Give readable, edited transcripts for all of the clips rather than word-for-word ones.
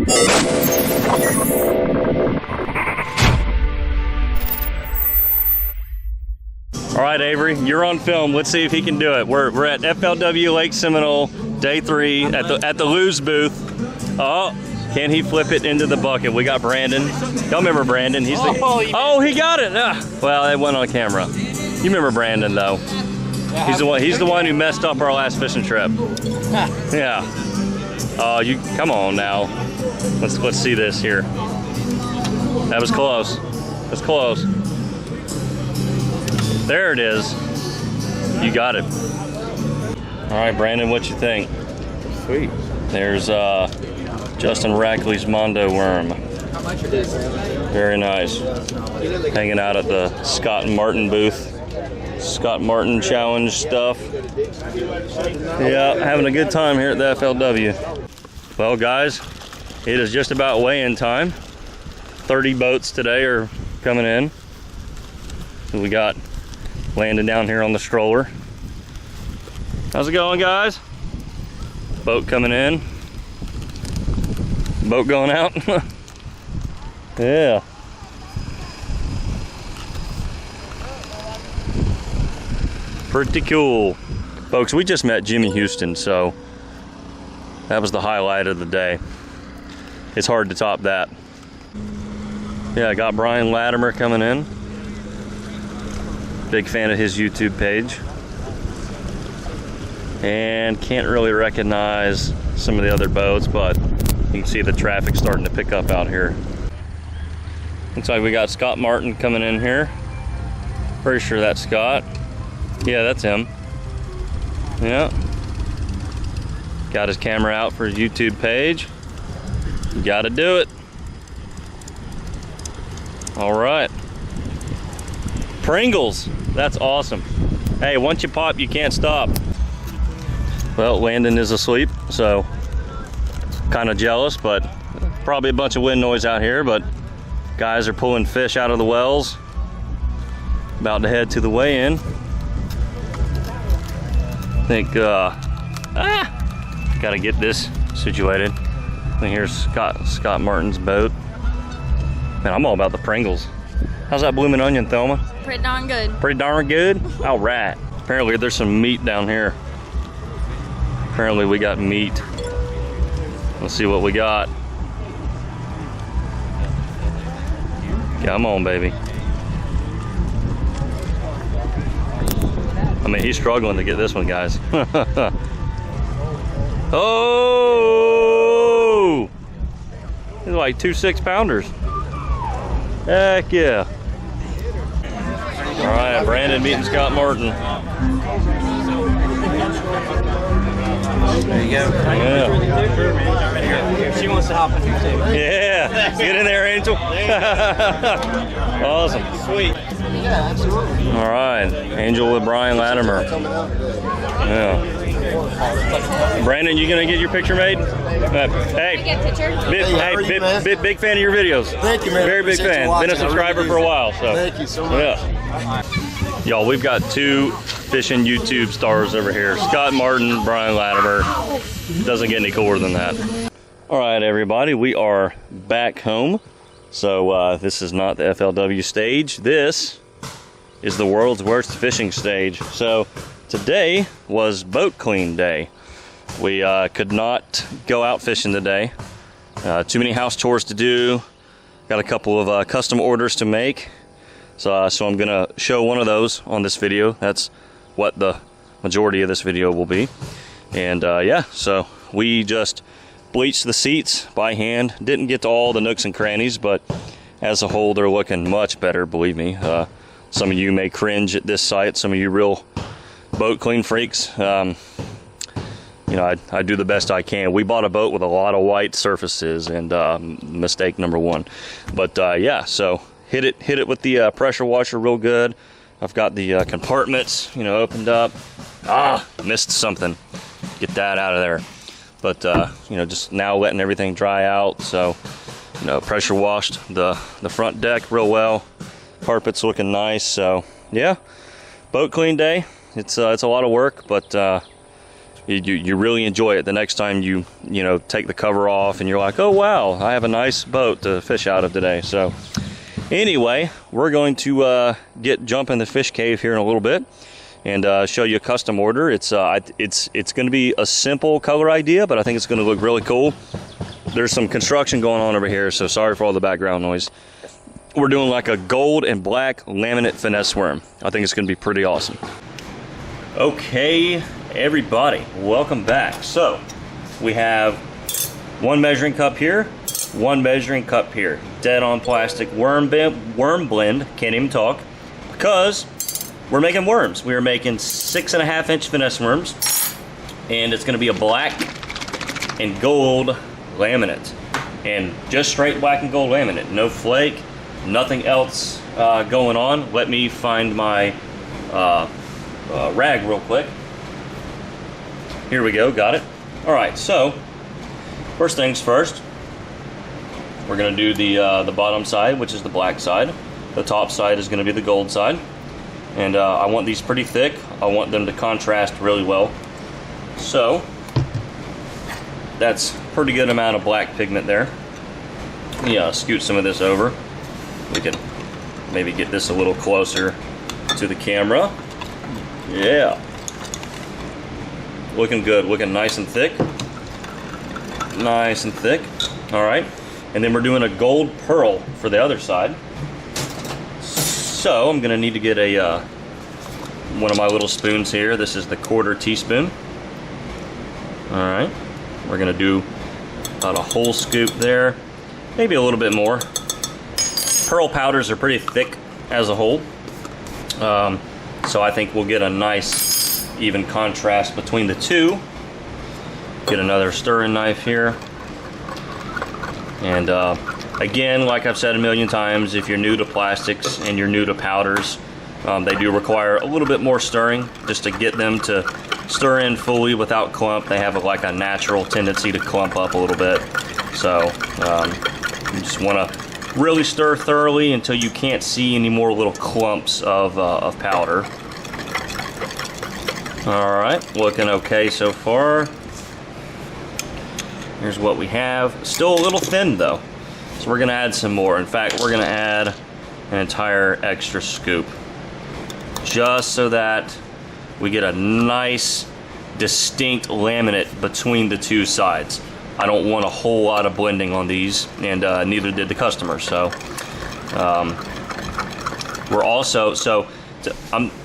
All right, Avery, you're on film. Let's see if he can do it. We're at FLW Lake Seminole, day 3 at the Lose booth. Oh, can he flip it into the bucket? We got Brandon. Y'all remember Brandon? He's the, oh, he got it. Well, it went on camera. You remember Brandon though? He's the one who messed up our last fishing trip. Yeah. Oh, you come on now. Let's see this here. That was close. That's close. There it is. You got it. All right, Brandon, what you think? Sweet. There's Justin Rackley's Mondo worm. How much it is? Very nice. Hanging out at the Scott Martin booth. Scott Martin challenge stuff. Yeah, having a good time here at the FLW. Well, guys, it is just about weigh-in time. 30 boats today are coming in. We got landing down here on the stroller. How's it going, guys? Boat coming in. Boat going out. Yeah. Pretty cool. Folks, we just met Jimmy Houston, so that was the highlight of the day. It's hard to top that. Yeah, I got Brian Latimer coming in. Big fan of his YouTube page. And can't really recognize some of the other boats, but you can see the traffic starting to pick up out here. Looks like we got Scott Martin coming in here. Pretty sure that's Scott. Yeah, that's him. Yeah. Got his camera out for his YouTube page. You gotta do it. All right. Pringles, that's awesome. Hey, once you pop, you can't stop. Well, Landon is asleep, so kind of jealous, but probably a bunch of wind noise out here, but guys are pulling fish out of the wells. About to head to the weigh-in. I think, gotta get this situated. And here's Scott Martin's boat. Man, I'm all about the Pringles. How's that blooming onion, Thelma? Pretty darn good. Pretty darn good? All right. Apparently there's some meat down here. Apparently we got meat. Let's see what we got. Come on, baby. I mean, he's struggling to get this one, guys. Oh! These are like 2 6-pounders. Heck yeah. All right, Brandon meeting Scott Martin. There you go. Yeah. She wants to hop in here too. Yeah. Get in there, Angel. Awesome. Sweet. Yeah, absolutely. All right, Angel with Brian Latimer. Yeah. Brandon, you gonna get your picture made? Hey, big fan of your videos. Thank you, man. Very big fan. Been a subscriber for a while, so. Thank you so much. Yeah. Y'all, we've got 2 fishing YouTube stars over here. Scott Martin, Brian Latimer. Doesn't get any cooler than that. All right, everybody, we are back home. So this is not the FLW stage. This is the world's worst fishing stage. So today was boat clean day. We could not go out fishing today. Too many house chores to do. Got a couple of custom orders to make. So I'm gonna show one of those on this video. That's what the majority of this video will be. And yeah, so we just bleached the seats by hand. Didn't get to all the nooks and crannies, but as a whole, they're looking much better, believe me. Some of you may cringe at this sight. Some of you real boat clean freaks. You know, I do the best I can. We bought a boat with a lot of white surfaces, and mistake number 1. But yeah, so hit it with the pressure washer real good. I've got the compartments, you know, opened up. Missed something. Get that out of there. But you know, just now letting everything dry out. So, you know, pressure washed the front deck real well. Carpet's looking nice. So yeah, boat clean day. It's a lot of work, but you really enjoy it the next time you take the cover off and you're like, oh wow, I have a nice boat to fish out of today. So anyway, we're going to jump in the fish cave here in a little bit and show you a custom order. It's going to be a simple color idea, but I think it's going to look really cool. There's some construction going on over here, so sorry for all the background noise. We're doing like a gold and black laminate finesse worm. I think it's going to be pretty awesome. Okay, everybody, welcome back. So we have one measuring cup here, one measuring cup here, dead on plastic worm blend. Can't even talk because we're making worms. We are making 6.5-inch finesse worms, and it's going to be a black and gold laminate, and just straight black and gold laminate, no flake, nothing else going on. Let me find my rag real quick. Here we go, got it. All right, so first things first, we're going to do the bottom side, which is the black side. The top side is going to be the gold side, and I want these pretty thick. I want them to contrast really well. So that's a pretty good amount of black pigment there. Yeah, scoot some of this over. We can maybe get this a little closer to the camera. Yeah, looking good, looking nice and thick. Nice and thick. All right, and then we're doing a gold pearl for the other side. So I'm gonna need to get a one of my little spoons here. This is the 1/4 teaspoon. All right, we're gonna do about a whole scoop there, maybe a little bit more. Pearl powders are pretty thick as a whole, so I think we'll get a nice even contrast between the two. Get another stirring knife here, and again, like I've said a million times, if you're new to plastics and you're new to powders, they do require a little bit more stirring just to get them to stir in fully without clump. They have like a natural tendency to clump up a little bit, so you just want to really stir thoroughly until you can't see any more little clumps of powder. All right, looking okay so far. Here's what we have. Still a little thin though, so we're gonna add some more. In fact, we're gonna add an entire extra scoop, just so that we get a nice distinct laminate between the two sides. I don't want a whole lot of blending on these, and neither did the customer. So we're also,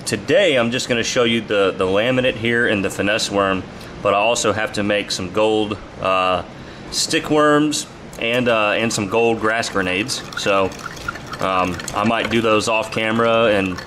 today I'm just going to show you the laminate here in the finesse worm, but I also have to make some gold stick worms and some gold grass grenades. So I might do those off camera and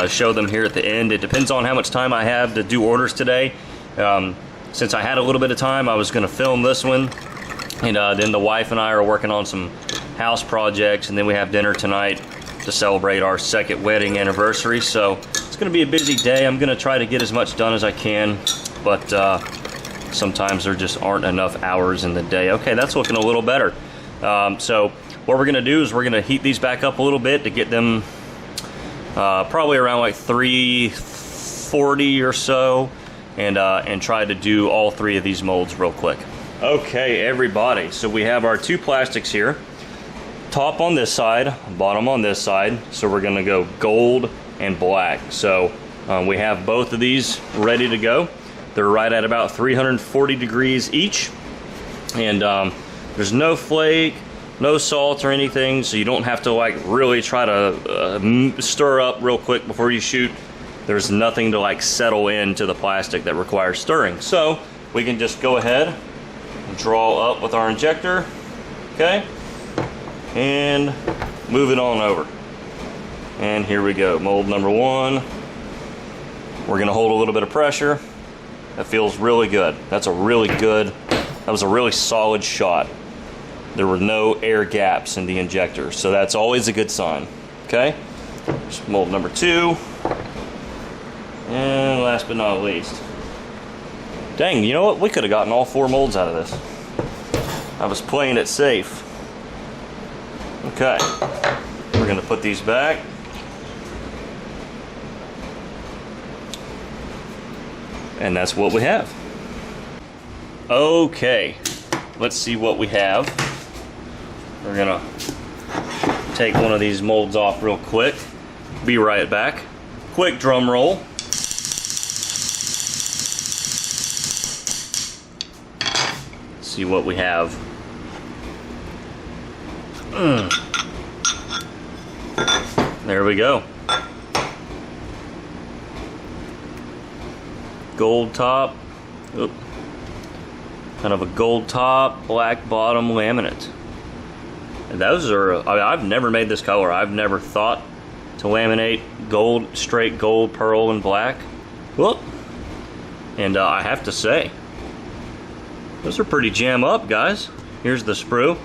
show them here at the end. It depends on how much time I have to do orders today. Since I had a little bit of time, I was going to film this one, and then the wife and I are working on some house projects, and then we have dinner tonight to celebrate our 2nd wedding anniversary. So it's going to be a busy day. I'm going to try to get as much done as I can, but sometimes there just aren't enough hours in the day. Okay, that's looking a little better. So what we're going to do is we're going to heat these back up a little bit to get them probably around like 340 or so. And try to do all 3 of these molds real quick. Okay, everybody, so we have our 2 plastics here. Top on this side, bottom on this side. So we're gonna go gold and black. So we have both of these ready to go. They're right at about 340 degrees each. And there's no flake, no salt or anything, so you don't have to like really try to stir up real quick before you shoot. There's nothing to like settle into the plastic that requires stirring. So we can just go ahead and draw up with our injector, okay? And move it on over. And here we go, mold number 1. We're gonna hold a little bit of pressure. That feels really good. That was a really solid shot. There were no air gaps in the injector, so that's always a good sign, okay? Here's mold number 2. And last but not least, dang, you know what? We could have gotten all 4 molds out of this. I was playing it safe. Okay, we're gonna put these back. And that's what we have. Okay, let's see what we have. We're gonna take one of these molds off real quick. Be right back. Quick drum roll. Let's see what we have. There we go. Gold top. Oop. Kind of a gold top, black bottom laminate. And those are, I mean, I've never made this color. I've never thought to laminate gold, straight gold, pearl, and black. Whoop. And I have to say, those are pretty jam up, guys. Here's the sprue.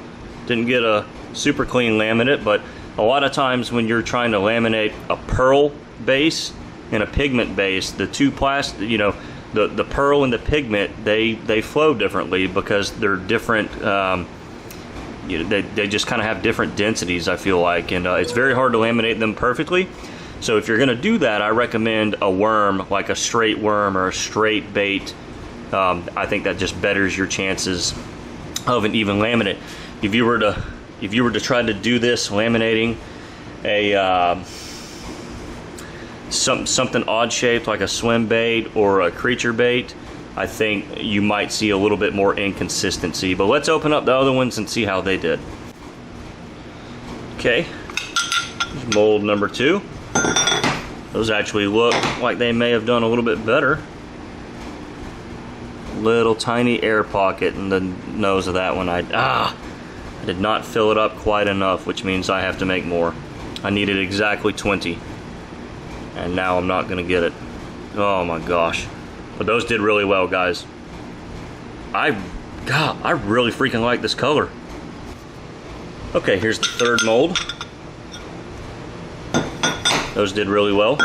Didn't get a super clean laminate, but a lot of times when you're trying to laminate a pearl base and a pigment base, the two plastic, you know, the pearl and the pigment, they flow differently because they're different. You know, they just kind of have different densities, I feel like, and it's very hard to laminate them perfectly. So if you're going to do that, I recommend a worm, like a straight worm or a straight bait. I think that just betters your chances of an even laminate. If you were to try to do this laminating a something odd shaped like a swim bait or a creature bait, I think you might see a little bit more inconsistency. But let's open up the other ones and see how they did. Okay, here's mold number 2. Those actually look like they may have done a little bit better. Little tiny air pocket in the nose of that one. I did not fill it up quite enough, which means I have to make more. I needed exactly 20. And now I'm not gonna get it. Oh my gosh. But those did really well, guys. I really freaking like this color. Okay, here's the third mold. Those did really well.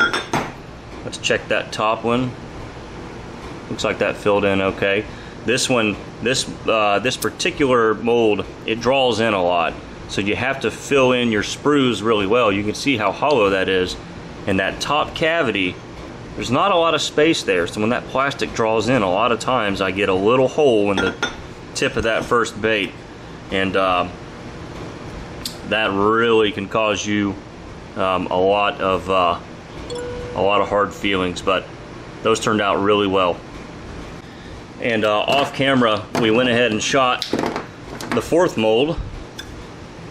Let's check that top one. Looks like that filled in okay. This one, this particular mold, it draws in a lot. So you have to fill in your sprues really well. You can see how hollow that is. And that top cavity, there's not a lot of space there. So when that plastic draws in, a lot of times I get a little hole in the tip of that first bait. And that really can cause you a lot of hard feelings, but those turned out really well. And off camera, we went ahead and shot the fourth mold,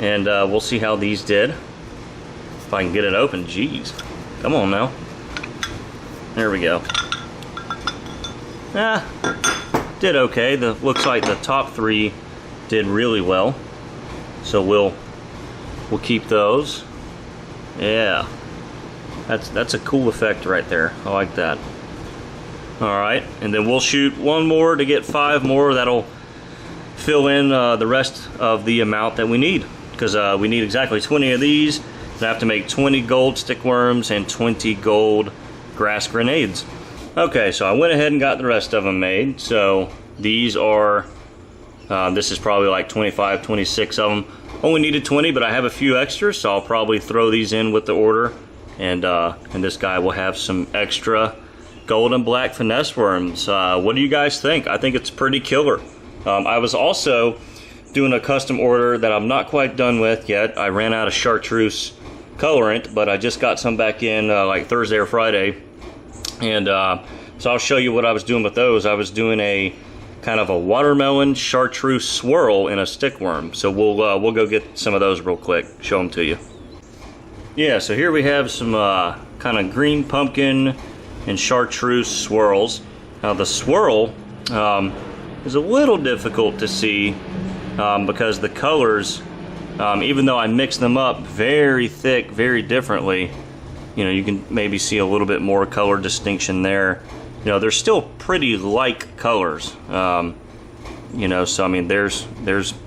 and we'll see how these did. If I can get it open, geez. Come on now. There we go. Did okay. Looks like the top 3 did really well. So we'll keep those. Yeah. That's a cool effect right there. I like that. Alright, and then we'll shoot one more to get 5 more. That'll fill in the rest of the amount that we need. Because we need exactly 20 of these. I have to make 20 gold stick worms and 20 gold grass grenades. Okay, so I went ahead and got the rest of them made. So these are, this is probably like 25, 26 of them. Only needed 20, but I have a few extras, so I'll probably throw these in with the order. And this guy will have some extra gold and black finesse worms. What do you guys think? I think it's pretty killer. I was also doing a custom order that I'm not quite done with yet. I ran out of chartreuse colorant, but I just got some back in like Thursday or Friday. And so I'll show you what I was doing with those. I was doing a kind of a watermelon chartreuse swirl in a stick worm. So we'll go get some of those real quick, show them to you. Yeah, so here we have some kind of green pumpkin and chartreuse swirls. Now the swirl is a little difficult to see because the colors, even though I mix them up very thick, very differently, you know, you can maybe see a little bit more color distinction there. You know, they're still pretty like colors. You know, so I mean, there's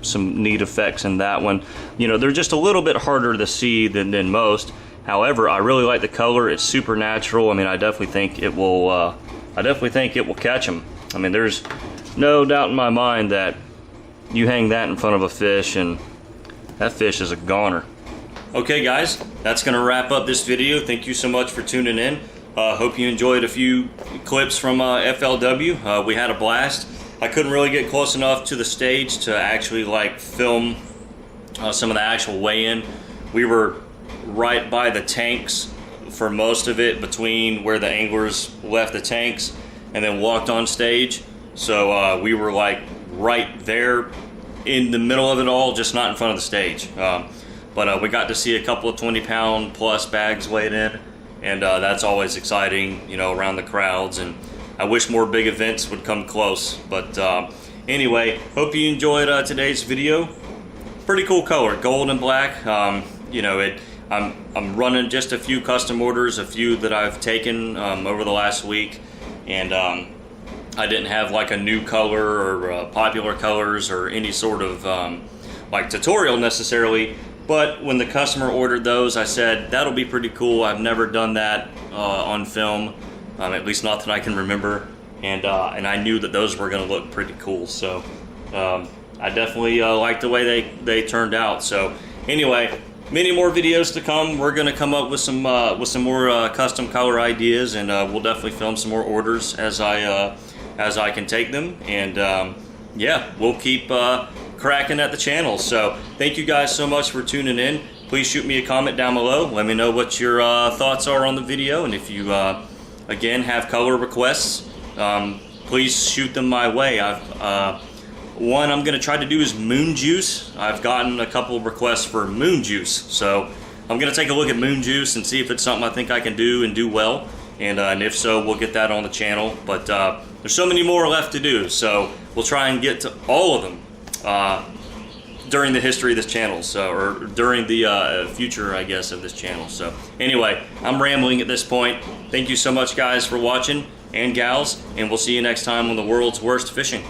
some neat effects in that one. You know, they're just a little bit harder to see than most. However, I really like the color. It's super natural. I mean, I definitely think it will. Catch them. I mean, there's no doubt in my mind that you hang that in front of a fish, and that fish is a goner. Okay, guys, that's gonna wrap up this video. Thank you so much for tuning in. Hope you enjoyed a few clips from FLW. We had a blast. I couldn't really get close enough to the stage to actually like film some of the actual weigh-in. We were right by the tanks for most of it, between where the anglers left the tanks and then walked on stage. So we were like right there in the middle of it all, just not in front of the stage. But we got to see a couple of 20-pound plus bags weighed in, and that's always exciting, you know, around the crowds. And I wish more big events would come close. But anyway, hope you enjoyed today's video. Pretty cool color, gold and black. You know, I'm running just a few custom orders, a few that I've taken over the last week, and I didn't have like a new color or popular colors or any sort of like tutorial necessarily. But when the customer ordered those, I said that'll be pretty cool. I've never done that on film, at least not that I can remember, and I knew that those were going to look pretty cool. So I definitely like the way they turned out. So anyway, many more videos to come. We're going to come up with some more custom color ideas, and we'll definitely film some more orders as I can take them. And yeah, we'll keep cracking at the channel. So thank you guys so much for tuning in. Please shoot me a comment down below. Let me know what your thoughts are on the video, and if you again have color requests, please shoot them my way. One I'm going to try to do is moon juice. I've gotten a couple of requests for moon juice, so I'm going to take a look at moon juice and see if it's something I think I can do and do well, and if so, we'll get that on the channel. But there's so many more left to do, so we'll try and get to all of them during the history of this channel, so, or during the future, I guess, of this channel. So anyway, I'm rambling at this point. Thank you so much, guys, for watching, and gals, and we'll see you next time on the world's worst fishing.